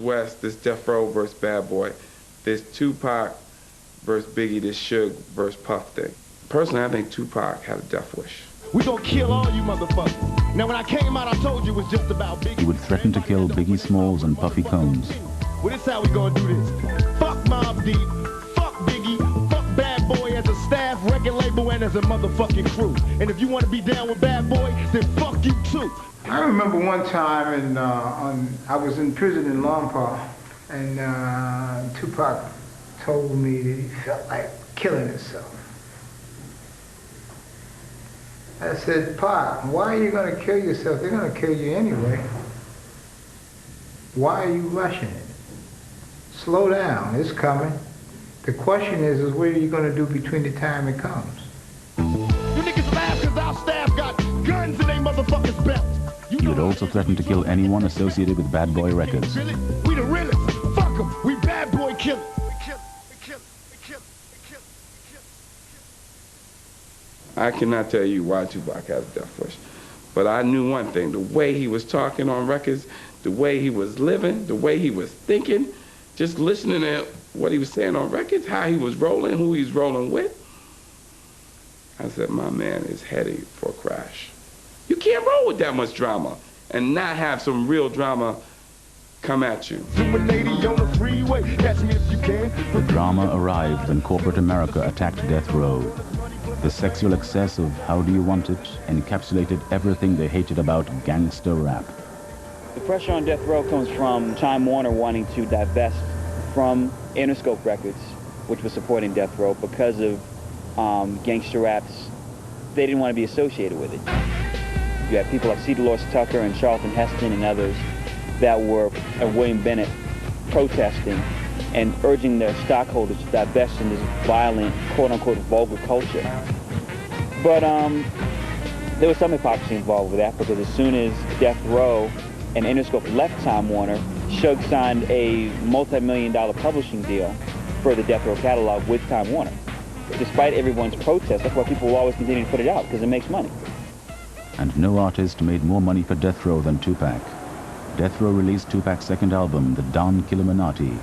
West, this Death Row versus Bad Boy. This Tupac versus Biggie, this Suge versus Puff thing. Personally, I think Tupac had a death wish. We gonna kill all you motherfuckers. Now when I came out, I told you it was just about Biggie. He would threaten to kill Biggie Smalls and Puffy Combs. Well, this how we gonna do this. Fuck Mobb Deep, fuck Biggie, fuck Bad Boy as a staff, record label, and as a motherfucking crew. And if you wanna be down with Bad Boy, then fuck you too. I remember one time I was in prison in Longpaw, and Tupac told me that he felt like killing himself. I said, Pop, why are you going to kill yourself? They're going to kill you anyway. Why are you rushing it? Slow down, it's coming. The question is what are you going to do between the time it comes? You niggas laugh because our staff got guns in they motherfuckers' belts. He would also threaten to kill anyone associated with Bad Boy Records. We the realest. Fuck them. We Bad Boy killers. I cannot tell you why Tupac had a death wish, but I knew one thing: the way he was talking on records, the way he was living, the way he was thinking, just listening to what he was saying on records, how he was rolling, who he's rolling with. I said, my man is headed for a crash. You can't roll with that much drama and not have some real drama come at you. The drama arrived when corporate America attacked Death Row. The sexual excess of How Do You Want It encapsulated everything they hated about gangster rap. The pressure on Death Row comes from Time Warner wanting to divest from Interscope Records, which was supporting Death Row, because of gangster raps. They didn't want to be associated with it. You had people like C. Dolores Tucker and Charlton Heston and others that were, and William Bennett, protesting and urging their stockholders to divest from this violent, quote-unquote, vulgar culture. But there was some hypocrisy involved with that, because as soon as Death Row and Interscope left Time Warner, Suge signed a multi-million-dollar publishing deal for the Death Row catalog with Time Warner. Despite everyone's protest, that's why people will always continue to put it out, because it makes money. And no artist made more money for Death Row than Tupac. Death Row released Tupac's second album, The Don Killuminati.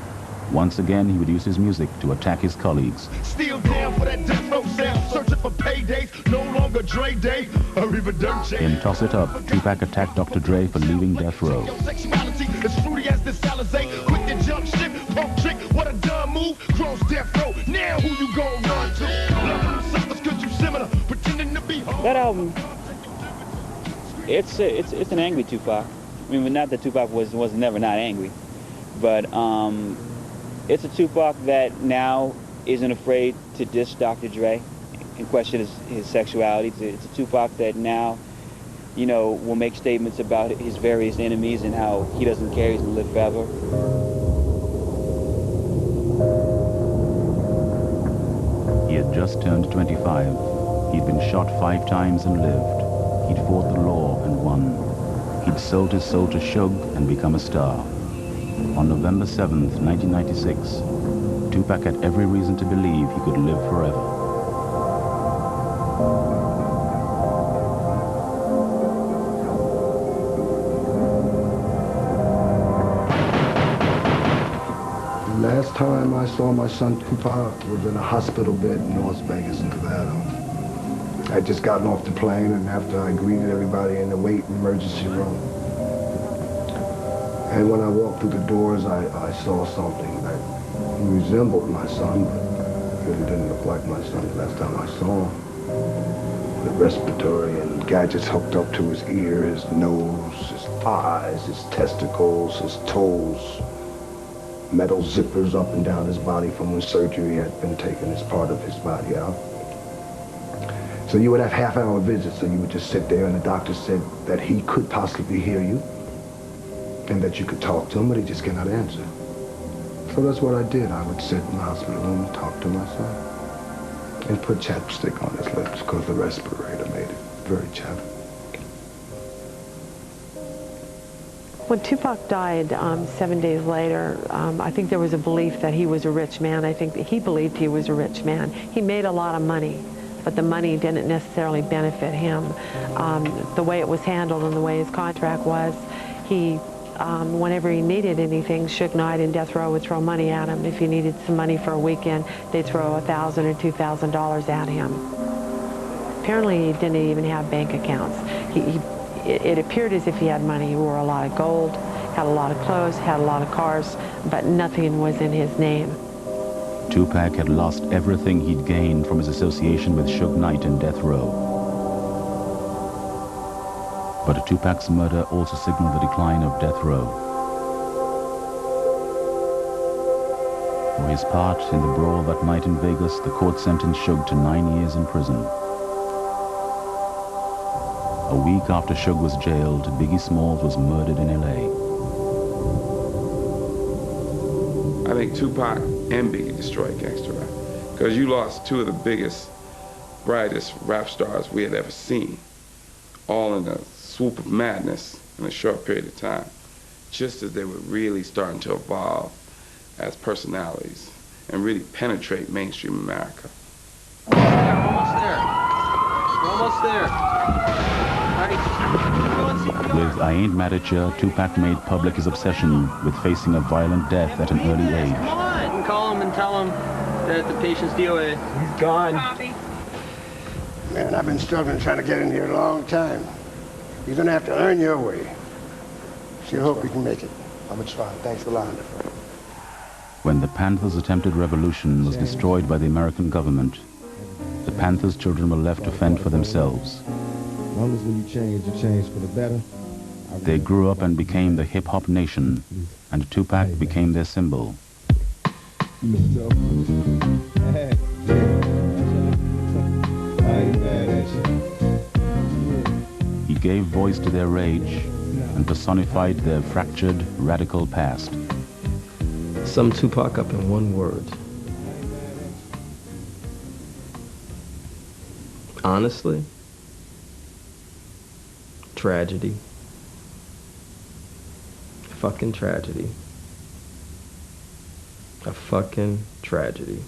Once again, he would use his music to attack his colleagues. Still down for that Death Row sound, searching for paydays, no longer Dre Day, or even Dirt J. In Toss It Up, Tupac attacked Dr. Dre for leaving Death Row. Sexuality is fruity as this Alizé, quick to jump ship, pump trick, what a dumb move, cross Death Row, now who you gon' run to? Loving them suckers cause you similar, pretending to be home. That album, it's an angry Tupac. I mean, not that Tupac was never not angry, but it's a Tupac that now isn't afraid to diss Dr. Dre and question his sexuality. It's a Tupac that now, you know, will make statements about his various enemies and how he doesn't care, he's gonna live forever. He had just turned 25. He'd been shot 5 times and lived. He'd fought the law and won. He'd sold his soul to Suge and become a star. On November 7th, 1996, Tupac had every reason to believe he could live forever. The last time I saw my son Tupac was in a hospital bed in North Vegas, Nevada. I'd just gotten off the plane, and after I greeted everybody in the emergency room, and when I walked through the doors, I saw something that resembled my son, but really didn't look like my son the last time I saw him. The respiratory and gadgets hooked up to his ear, his nose, his eyes, his testicles, his toes, metal zippers up and down his body from when surgery had been taken as part of his body out. So you would have half-hour visits, so you would just sit there, and the doctor said that he could possibly hear you and that you could talk to him, but he just cannot answer. So that's what I did. I would sit in the hospital room and talk to my son and put chapstick on his lips because the respirator made it very chappy. When Tupac died 7 days later, I think there was a belief that he was a rich man. I think that he believed he was a rich man. He made a lot of money, but the money didn't necessarily benefit him. The way it was handled and the way his contract was, he whenever he needed anything, Suge Knight and Death Row would throw money at him. If he needed some money for a weekend, they'd throw $1,000 or $2,000 at him. Apparently, he didn't even have bank accounts. It appeared as if he had money. He wore a lot of gold, had a lot of clothes, had a lot of cars, but nothing was in his name. Tupac had lost everything he'd gained from his association with Suge Knight and Death Row. But Tupac's murder also signaled the decline of Death Row. For his part in the brawl that night in Vegas, the court sentenced Suge to 9 years in prison. A week after Suge was jailed, Biggie Smalls was murdered in L.A. I think Tupac and Biggie destroyed gangster rap, because you lost two of the biggest, brightest rap stars we had ever seen, all in a swoop of madness in a short period of time, just as they were really starting to evolve as personalities and really penetrate mainstream America. We're almost there. We're almost there. With I Ain't Mad at Ya, Tupac made public his obsession with facing a violent death at an early age. Come on! Call him and tell him that the patient's DOA. He's gone. Man, I've been struggling trying to get in here a long time. You're gonna have to earn your way. Sure hope you can make it. I'm gonna try. Thanks a lot. When the Panthers' attempted revolution was destroyed by the American government, the Panthers' children were left to fend for themselves. As long as when you change for the better. They grew up and became the hip-hop nation, and Tupac became their symbol. He gave voice to their rage and personified their fractured, radical past. Sum Tupac up in one word. Honestly, tragedy. Fucking tragedy. A fucking tragedy.